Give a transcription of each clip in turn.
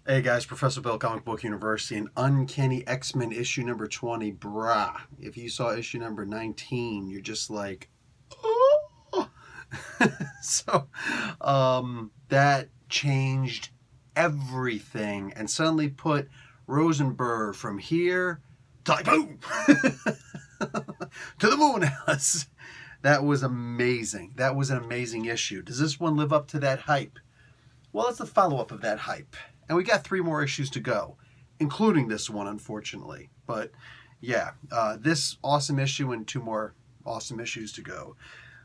Hey guys, Professor Bill, Comic Book University, and Uncanny X-Men issue number 20. Brah. If you saw issue number 19, you're just like, oh. so, that changed everything and suddenly put Rosenberg from here to like, boom, to the moon house. That was amazing. That was an amazing issue. Does this one live up to that hype? Well, it's the follow-up of that hype. And we got 3 more issues to go, including this one, unfortunately. But yeah, this awesome issue and 2 more awesome issues to go.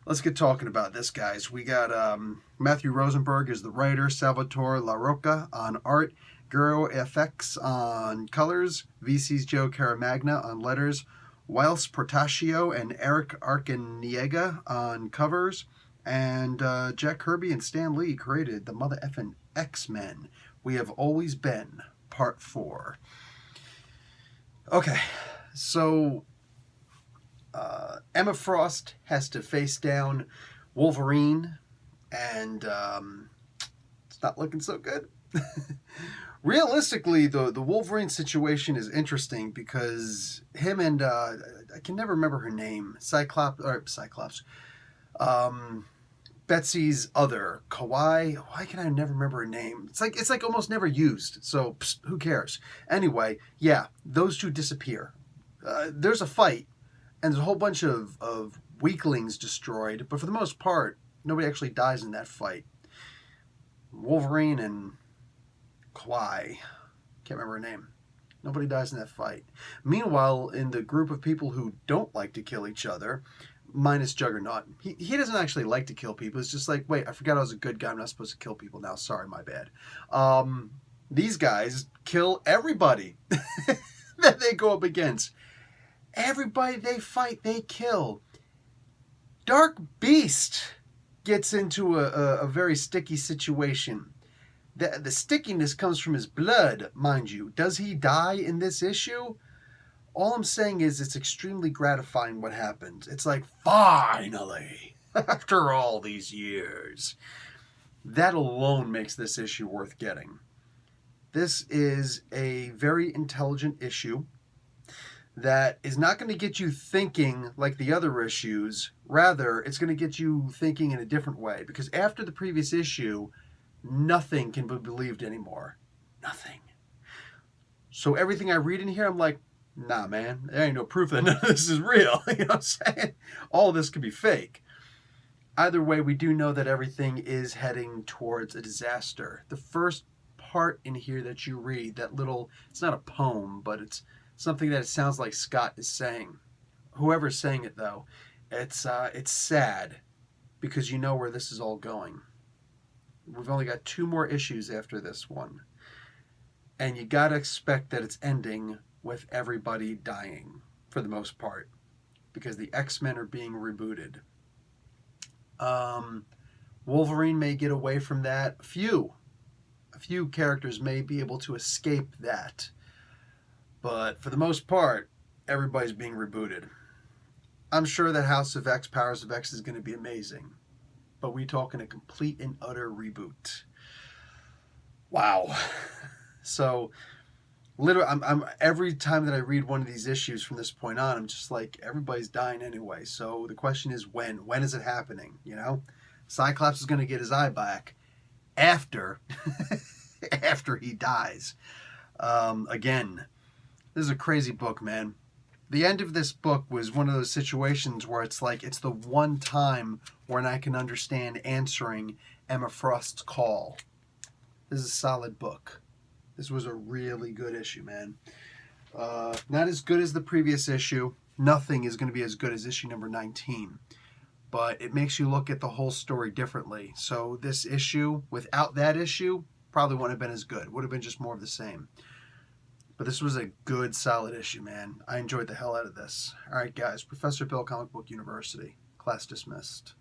Let's get talking about this, guys. We got Matthew Rosenberg is the writer, Salvatore LaRocca on art, Guro FX on colors, VC's Joe Caramagna on letters, Whilst Portacio and Eric Arcaniega on covers, and Jack Kirby and Stan Lee created the mother effing X-Men. We Have Always Been, Part 4. Okay, so Emma Frost has to face down Wolverine, and it's not looking so good. Realistically, the Wolverine situation is interesting because him and I can never remember her name, Cyclops. Betsy's other, Kawhi. Why can I never remember her name? It's like almost never used. So who cares? Anyway, yeah, those two disappear. There's a fight, and there's a whole bunch of weaklings destroyed. But for the most part, nobody actually dies in that fight. Wolverine and Kawhi, can't remember her name. Nobody dies in that fight. Meanwhile, in the group of people who don't like to kill each other, minus Juggernaut, he doesn't actually like to kill people. It's just like, wait, I forgot I was a good guy. I'm not supposed to kill people now. Sorry, my bad. These guys kill everybody that they go up against. Everybody they fight, they kill. Dark Beast gets into a very sticky situation. The stickiness comes from his blood, mind you. Does he die in this issue? All I'm saying is it's extremely gratifying what happened. It's like, finally, after all these years. That alone makes this issue worth getting. This is a very intelligent issue that is not going to get you thinking like the other issues. Rather, it's going to get you thinking in a different way. Because after the previous issue, nothing can be believed anymore. Nothing. So everything I read in here, I'm like, nah, man, there ain't no proof that none of this is real. You know what I'm saying? All of this could be fake. Either way, we do know that everything is heading towards a disaster. The first part in here that you read, that little, it's not a poem, but it's something that it sounds like Scott is saying. Whoever's saying it, though, it's sad because you know where this is all going. We've only got 2 more issues after this one. And you gotta expect that it's ending with everybody dying, for the most part, because the X-Men are being rebooted. Wolverine may get away from that. A few characters may be able to escape that. But for the most part, everybody's being rebooted. I'm sure that House of X, Powers of X is going to be amazing. But we talking a complete and utter reboot. Wow. So, literally, I'm every time that I read one of these issues from this point on, I'm just like, everybody's dying anyway. So the question is when? When is it happening? You know, Cyclops is going to get his eye back after after he dies. Again, this is a crazy book, man. The end of this book was one of those situations where it's like it's the one time when I can understand answering Emma Frost's call. This is a solid book. This was a really good issue, man. Not as good as the previous issue. Nothing is going to be as good as issue number 19. But it makes you look at the whole story differently. So this issue, without that issue, probably wouldn't have been as good. It would have been just more of the same. But this was a good, solid issue, man. I enjoyed the hell out of this. All right, guys. Professor Bill, Comic Book University. Class dismissed.